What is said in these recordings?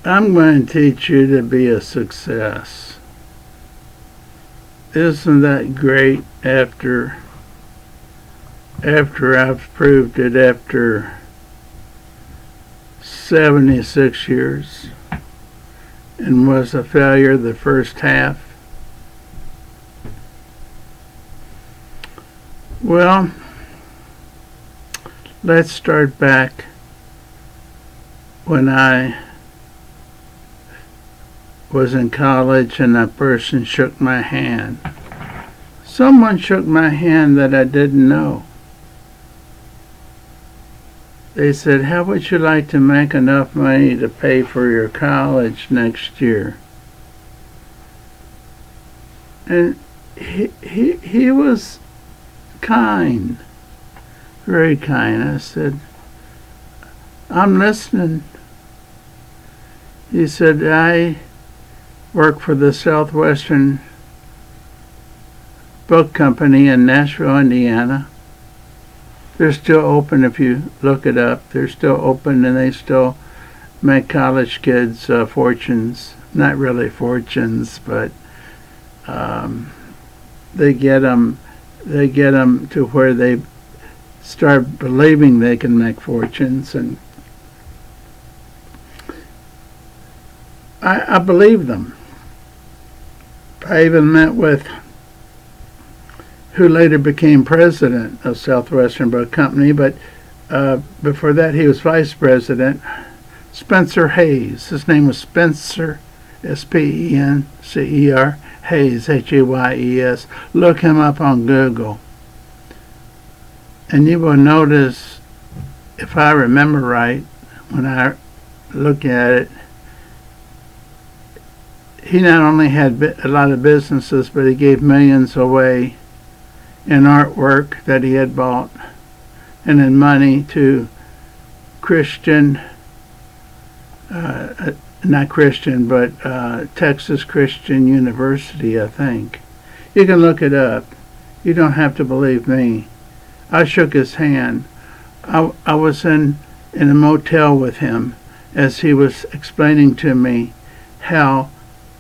I'm going to teach you to be a success. Isn't that great after I've proved it after 76 years and was a failure the first half? Well, let's start back when I was in college and a person shook my hand. Someone shook my hand that I didn't know. They said, "How would you like to make enough money to pay for your college next year?" And he was kind, very kind. I said, "I'm listening." He said, "I work for the Southwestern Book Company in Nashville, Indiana. They're still open if you look it up. They're still open and they still make college kids fortunes. Not really fortunes, but they get them to where they start believing they can make fortunes, and I believe them. I even met with who later became president of Southwestern Book Company, but before that he was vice president, Spencer Hayes. His name was Spencer, Spencer, Hayes, Hayes. Look him up on Google. And you will notice, if I remember right, when I look at it, he not only had a lot of businesses, but he gave millions away in artwork that he had bought and in money to Christian, not Christian, but Texas Christian University, I think. You can look it up. You don't have to believe me. I shook his hand. I was in a motel with him as he was explaining to me how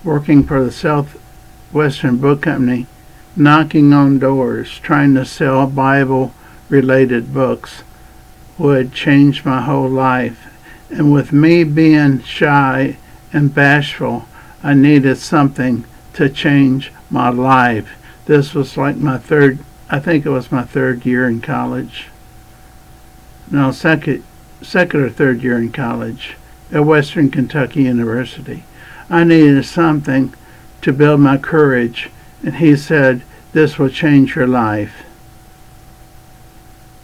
working for the Southwestern Book Company, knocking on doors, trying to sell Bible-related books would change my whole life. And with me being shy and bashful, I needed something to change my life. This was like I think it was my third year in college. No, second or third year in college at Western Kentucky University. I needed something to build my courage, and he said, "This will change your life."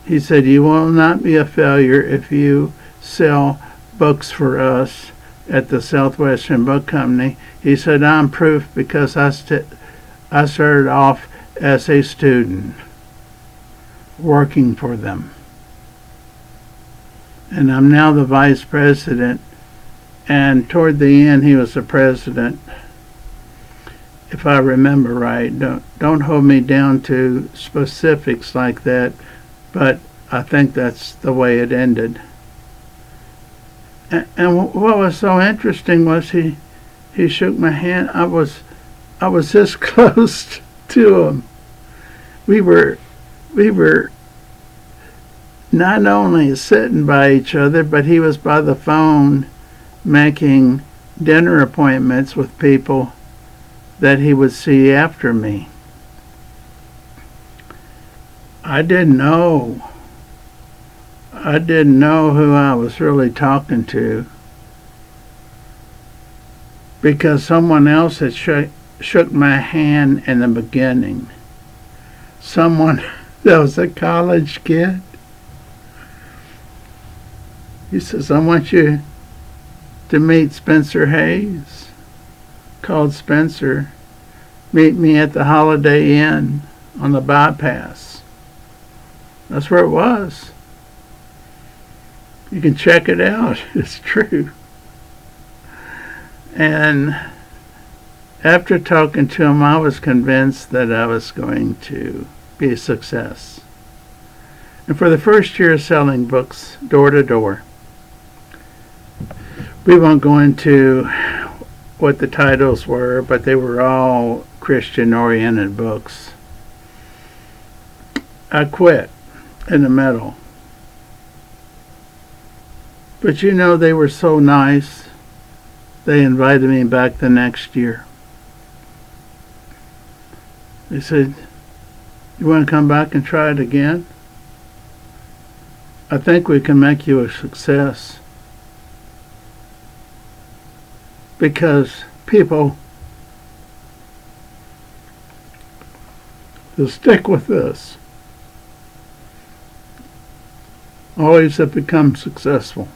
He said, "You will not be a failure if you sell books for us at the Southwestern Book Company." He said, "I'm proof because I started off as a student working for them. And I'm now the vice president, and toward the end he was the president, if I remember right. Don't hold me down to specifics like that, but I think that's the way it ended." And what was so interesting was he shook my hand. I was this close to him. We were not only sitting by each other, but he was by the phone making dinner appointments with people that he would see after me. I didn't know who I was really talking to, because someone else had shook my hand in the beginning. Someone that was a college kid. He says, "I want you to meet Spencer Hayes." Called Spencer. "Meet me at the Holiday Inn on the bypass." That's where it was. You can check it out. It's true. And after talking to him, I was convinced that I was going to be a success. And for the first year selling books door to door, We won't go into what the titles were, but they were all Christian-oriented books. I quit in the middle. But you know, they were so nice. They invited me back the next year. They said, "You want to come back and try it again? I think we can make you a success." Because people who stick with this always have become successful.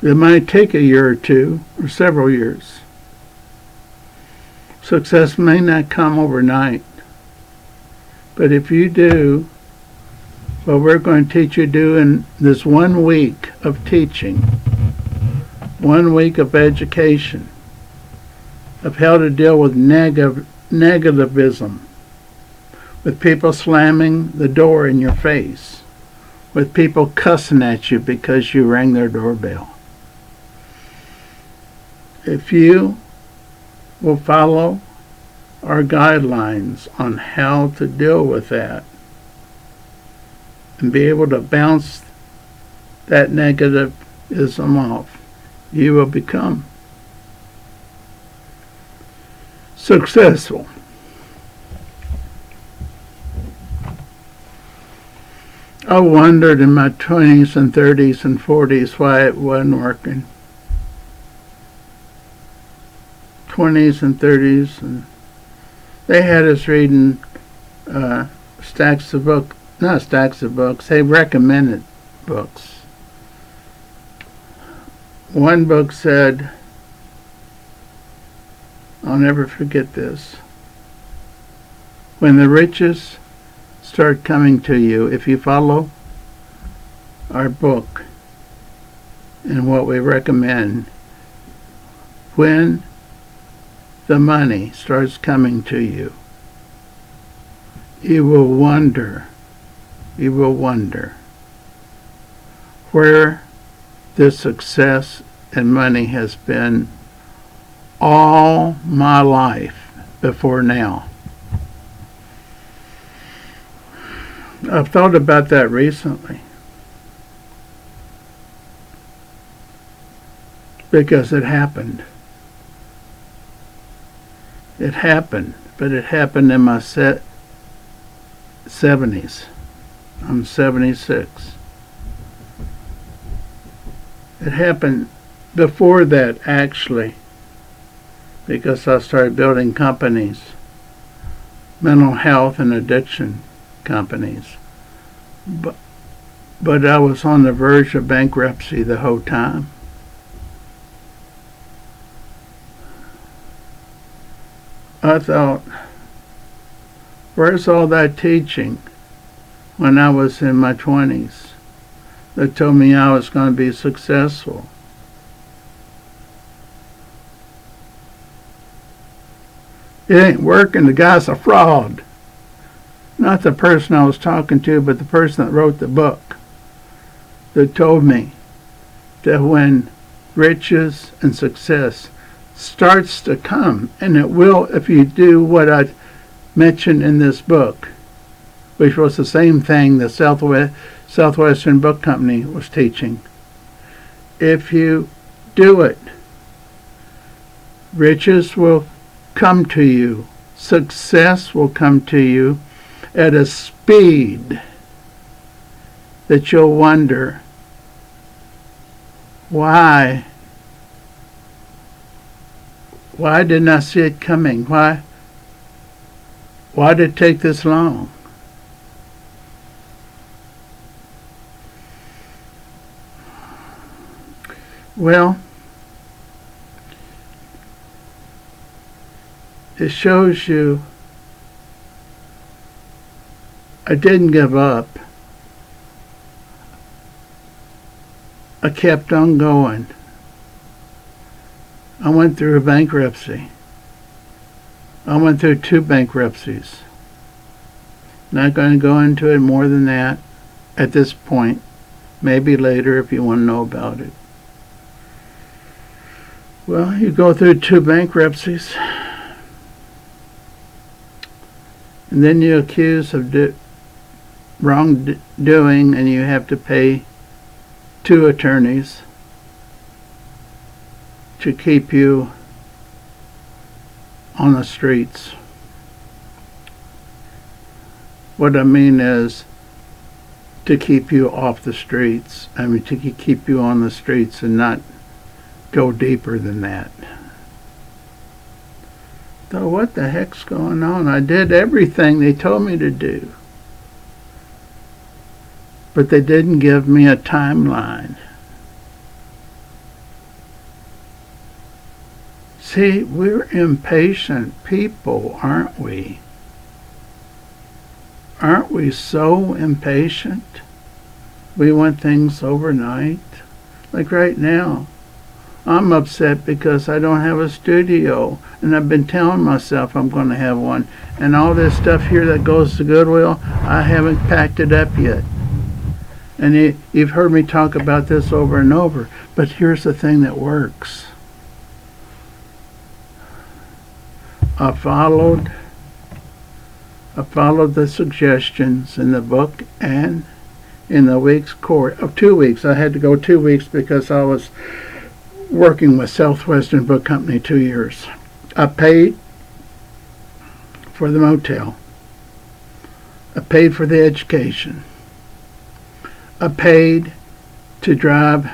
It might take a year or two or several years. Success may not come overnight. But if you do what we're going to teach you to do in this 1 week of teaching, 1 week of education, of how to deal with negativism, with people slamming the door in your face, with people cussing at you because you rang their doorbell. If you will follow our guidelines on how to deal with that and be able to bounce that negativism off, you will become successful. I wondered in my 20s and 30s and 40s why it wasn't working. 20s and 30s, and they had us reading stacks of books, not stacks of books, they recommended books. One book said, I'll never forget this, when the riches start coming to you, if you follow our book and what we recommend, when the money starts coming to you, you will wonder where this success and money has been all my life before now. I've thought about that recently because it happened. It happened, but it happened in my 70s. I'm 76. It happened before that, actually, because I started building companies, mental health and addiction companies. But I was on the verge of bankruptcy the whole time. I thought, where's all that teaching when I was in my 20s that told me I was going to be successful? It ain't working. The guy's a fraud. Not the person I was talking to, but the person that wrote the book that told me that when riches and success starts to come, and it will if you do what I mentioned in this book, which was the same thing the Southwestern Book Company was teaching. If you do it, riches will come to you. Success will come to you at a speed that you'll wonder, why didn't I see it coming? Why did it take this long? Well, it shows you I didn't give up. I kept on going. I went through a bankruptcy. I went through 2 bankruptcies. Not going to go into it more than that at this point. Maybe later if you want to know about it. Well, you go through 2 bankruptcies, and then you're accused of wrongdoing, and you have to pay 2 attorneys to keep you on the streets. What I mean is to keep you off the streets. I mean to keep you on the streets and not go deeper than that. So what the heck's going on? I did everything they told me to do. But they didn't give me a timeline. See, we're impatient people, aren't we? Aren't we so impatient? We want things overnight. Like right now, I'm upset because I don't have a studio, and I've been telling myself I'm going to have one. And all this stuff here that goes to Goodwill, I haven't packed it up yet. And you've heard me talk about this over and over, but here's the thing that works. I followed the suggestions in the book, and in the week's course of 2 weeks. I had to go 2 weeks because I was working with Southwestern Book Company 2 years. I paid for the motel. I paid for the education. I paid to drive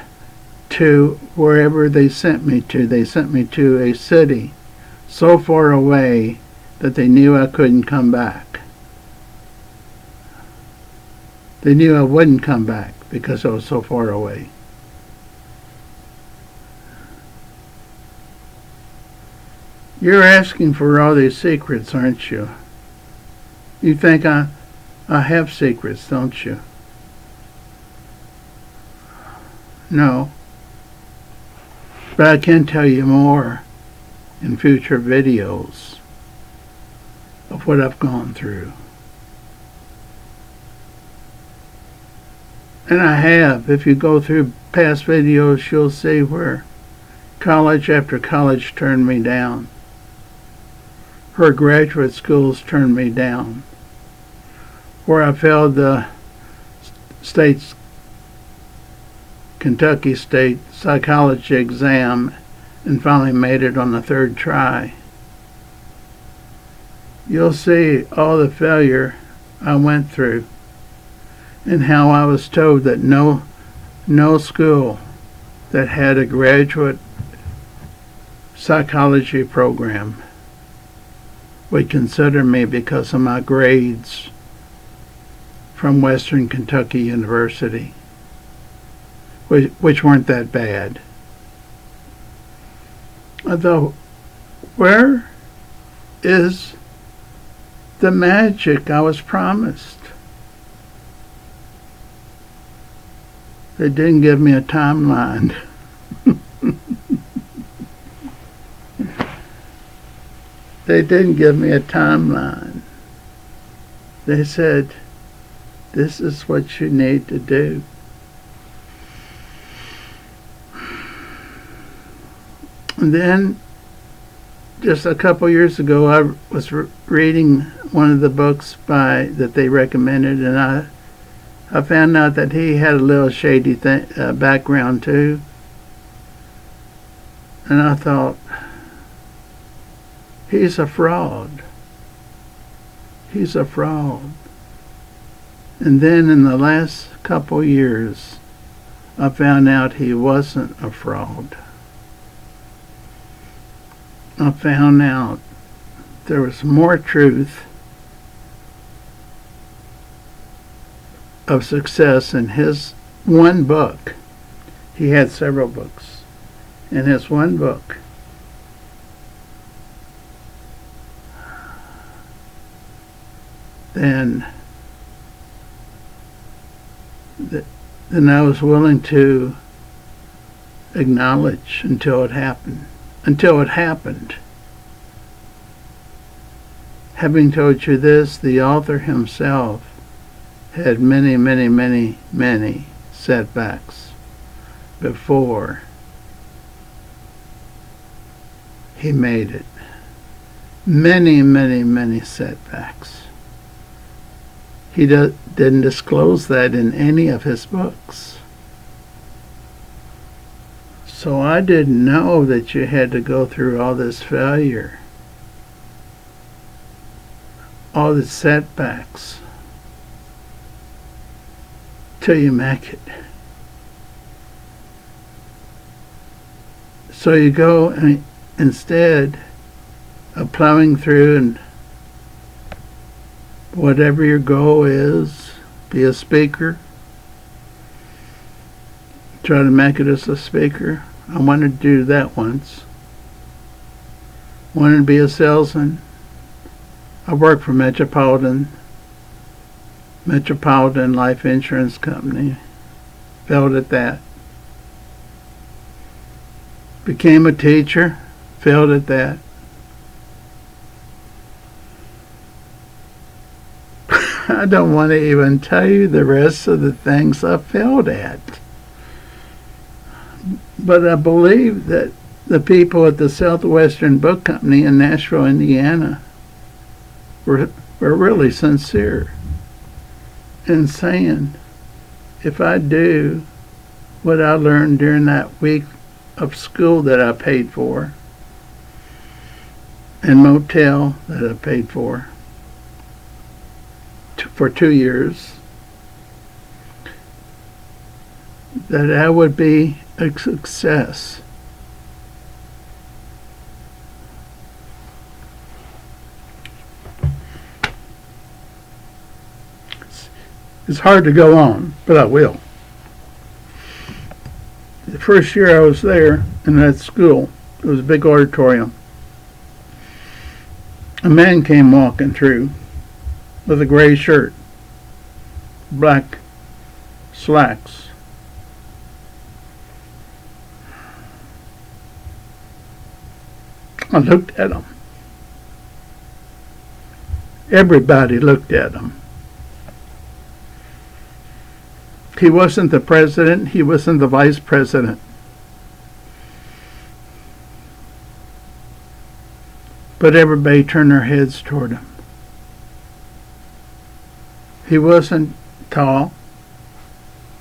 to wherever they sent me to. They sent me to a city so far away that they knew I couldn't come back. They knew I wouldn't come back because I was so far away. You're asking for all these secrets, aren't you? You think I have secrets, don't you? No. But I can tell you more in future videos of what I've gone through. And I have. If you go through past videos, you'll see where college after college turned me down. Where graduate schools turned me down. Where I failed the Kentucky State psychology exam and finally made it on the 3rd try. You'll see all the failure I went through and how I was told that no school that had a graduate psychology program would consider me because of my grades from Western Kentucky University, which weren't that bad. I thought, where is the magic I was promised? They didn't give me a timeline. They didn't give me a timeline. They said, this is what you need to do. And then, just a couple years ago, I was reading one of the books that they recommended, and I found out that he had a little shady background too. And I thought, he's a fraud. He's a fraud. And then in the last couple years, I found out he wasn't a fraud. I found out there was more truth of success in his one book. He had several books. In his one book, then I was willing to acknowledge until it happened. Until it happened. Having told you this, the author himself had many, many, many, many setbacks before he made it. Many, many, many setbacks. He didn't disclose that in any of his books. So I didn't know that you had to go through all this failure, all the setbacks, till you make it. So you go and instead of plowing through and whatever your goal is, be a speaker, try to make it as a speaker. I wanted to do that once. Wanted to be a salesman. I worked for Metropolitan Life Insurance Company. Failed at that. Became a teacher. Failed at that. I don't want to even tell you the rest of the things I failed at. But I believe that the people at the Southwestern Book Company in Nashville, Indiana, were really sincere in saying, if I do what I learned during that week of school that I paid for, and motel that I paid for 2 years, that I would be a success. It's hard to go on, but I will. The first year I was there in that school, it was a big auditorium. A man came walking through with a gray shirt, black slacks. I looked at him. Everybody looked at him. He wasn't the president. He wasn't the vice president. But everybody turned their heads toward him. He wasn't tall,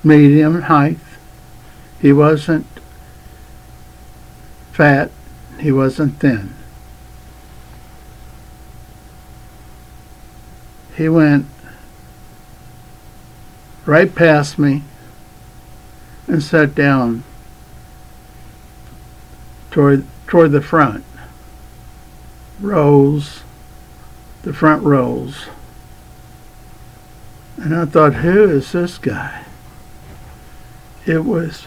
medium height. He wasn't fat. He wasn't thin. He went right past me and sat down toward the front rows, the front rows. And I thought, who is this guy? It was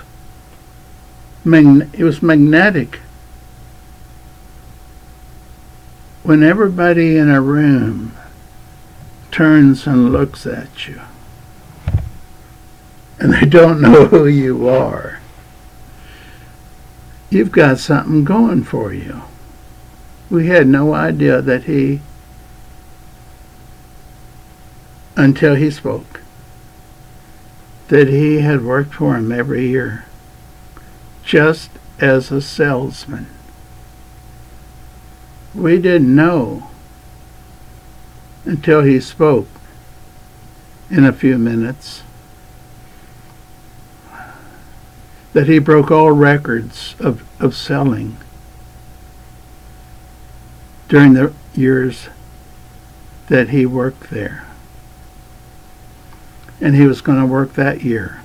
magnetic. When everybody in a room turns and looks at you, and they don't know who you are, you've got something going for you. We had no idea that until he spoke, that he had worked for him every year, just as a salesman. We didn't know until he spoke in a few minutes that he broke all records of selling during the years that he worked there. And he was going to work that year.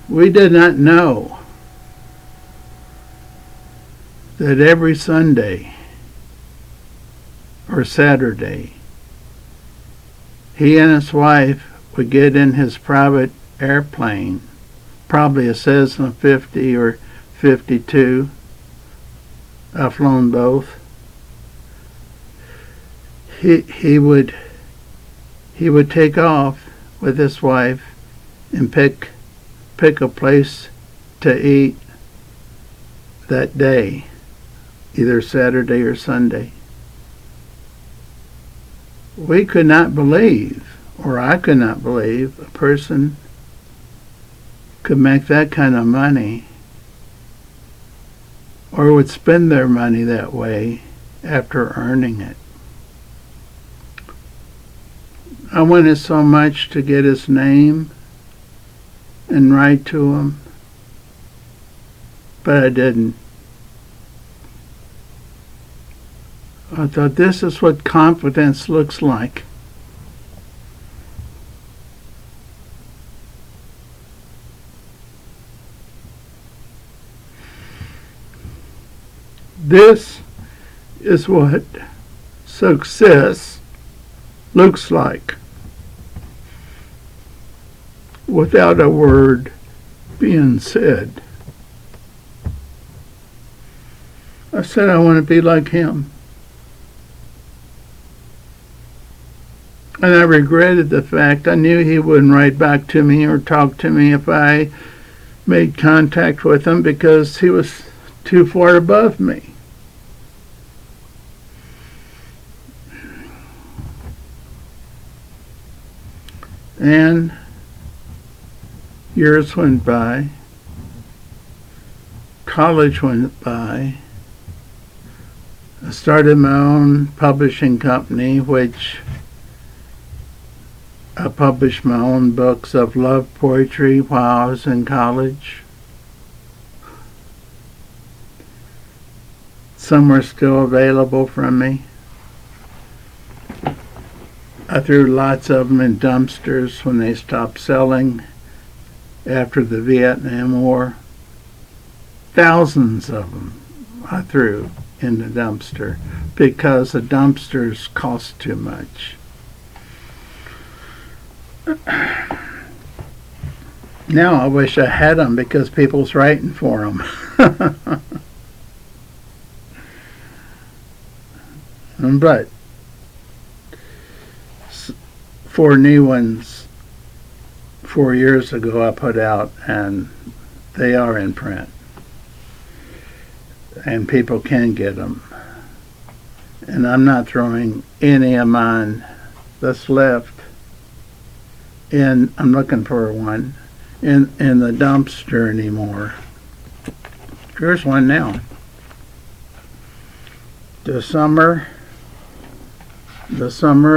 We did not know that every Sunday or Saturday, he and his wife would get in his private airplane, probably a Cessna 50 or 52. I've flown both. He would take off with his wife and pick a place to eat that day, either Saturday or Sunday. We could not believe, or I could not believe, a person could make that kind of money or would spend their money that way after earning it. I wanted so much to get his name and write to him, but I didn't. I thought, this is what confidence looks like. This is what success looks like without a word being said. I said I want to be like him. And I regretted the fact I knew he wouldn't write back to me or talk to me if I made contact with him because he was too far above me. And years went by, college went by, I started my own publishing company, which I published my own books of love poetry while I was in college. Some are still available from me. I threw lots of them in dumpsters when they stopped selling after the Vietnam War. Thousands of them I threw in the dumpster because the dumpsters cost too much. Now I wish I had them because people's writing for them. But 4 new ones 4 years ago I put out, and they are in print. And people can get them. And I'm not throwing any of mine that's left in, I'm looking for one, in the dumpster anymore. Here's one now. The Summer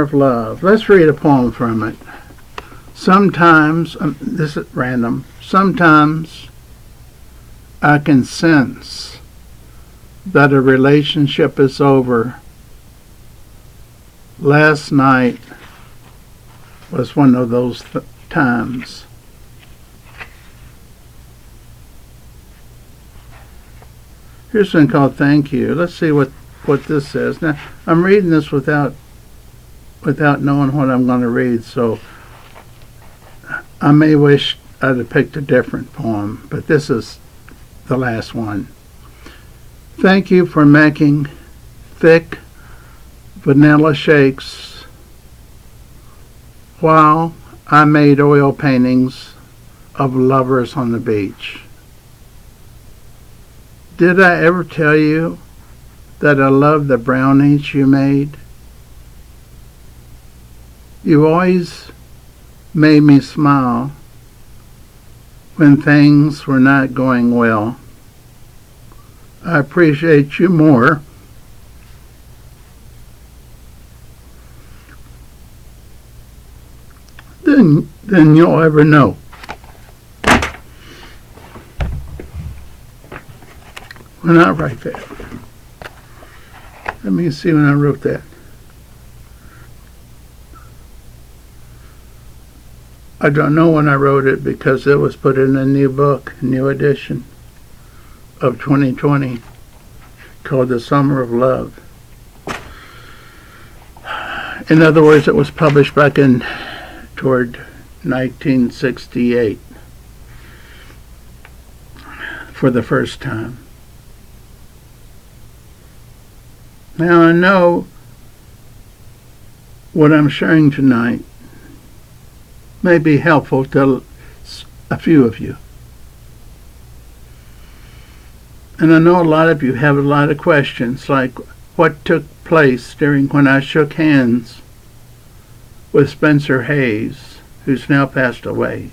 of Love. Let's read a poem from it. Sometimes, this is random, sometimes I can sense that a relationship is over. Last night was one of those times. Here's one called Thank You. Let's see what this says. Now, I'm reading this without knowing what I'm going to read, so I may wish I'd have picked a different poem, but this is the last one. Thank you for making thick vanilla shakes while I made oil paintings of lovers on the beach. Did I ever tell you that I love the brownies you made? You always made me smile when things were not going well. I appreciate you more than you'll ever know. When I write that, let me see when I wrote that. I don't know when I wrote it because it was put in a new book, new edition of 2020 called The Summer of Love. In other words, it was published back in toward 1968 for the first time. Now I know what I'm sharing tonight may be helpful to a few of you. And I know a lot of you have a lot of questions, like what took place during when I shook hands with Spencer Hayes, who's now passed away,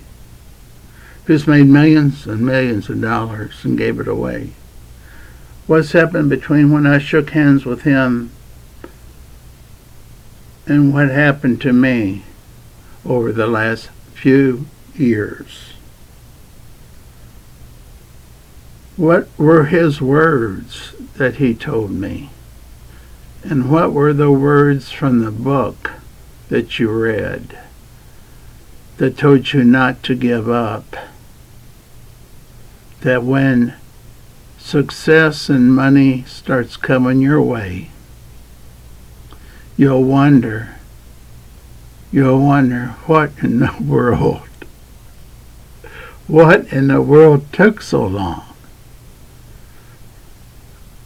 who's made millions and millions of dollars and gave it away. What's happened between when I shook hands with him and what happened to me over the last few years? What were his words that he told me? And what were the words from the book that you read that told you not to give up? That when success and money starts coming your way, you'll wonder what in the world took so long?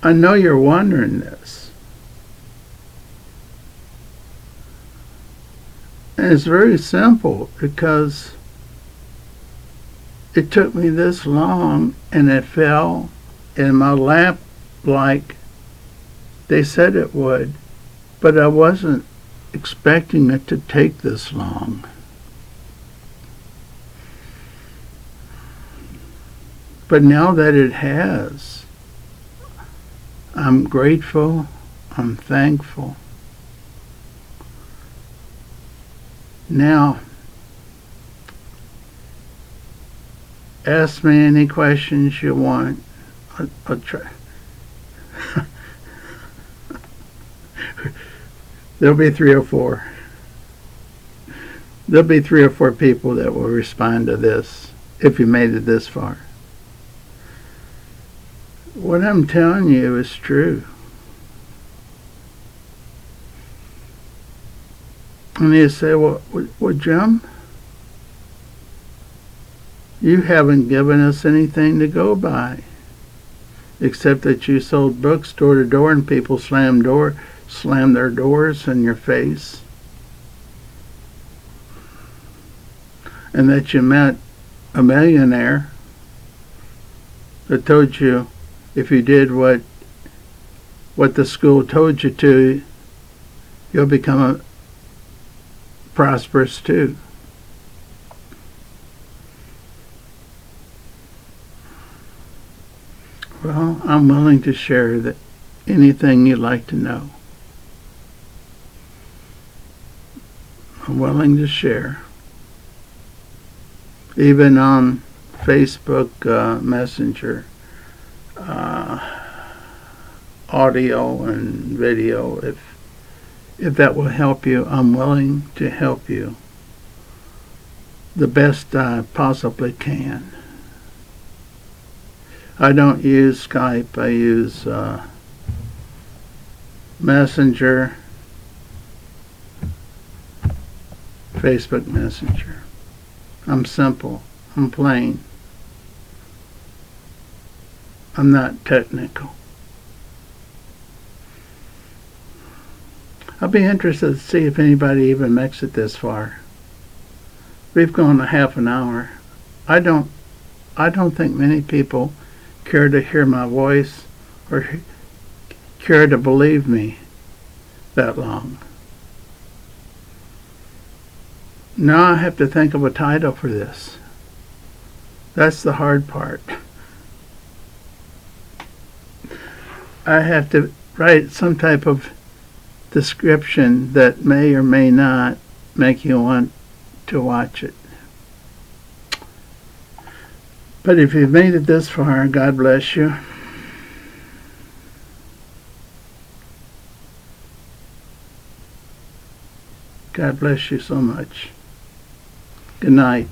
I know you're wondering this. And it's very simple because it took me this long and it fell in my lap like they said it would, but I wasn't expecting it to take this long. But now that it has, I'm grateful, I'm thankful. Now, ask me any questions you want. I'll try. There'll be three or four people that will respond to this if you made it this far. What I'm telling you is true. And you say, well, Jim, you haven't given us anything to go by, except that you sold books door to door and people slammed their doors in your face, and that you met a millionaire that told you if you did what the school told you to, you'll become prosperous too. Well, I'm willing to share anything you'd like to know. I'm willing to share. Even on Facebook Messenger, audio and video. If that will help you, I'm willing to help you the best I possibly can. I don't use Skype. I use Messenger, Facebook Messenger. I'm simple. I'm plain. I'm not technical. I'll be interested to see if anybody even makes it this far. We've gone a half an hour. I don't think many people care to hear my voice or care to believe me that long. Now I have to think of a title for this. That's the hard part. I have to write some type of description that may or may not make you want to watch it. But if you've made it this far, God bless you. God bless you so much. Good night.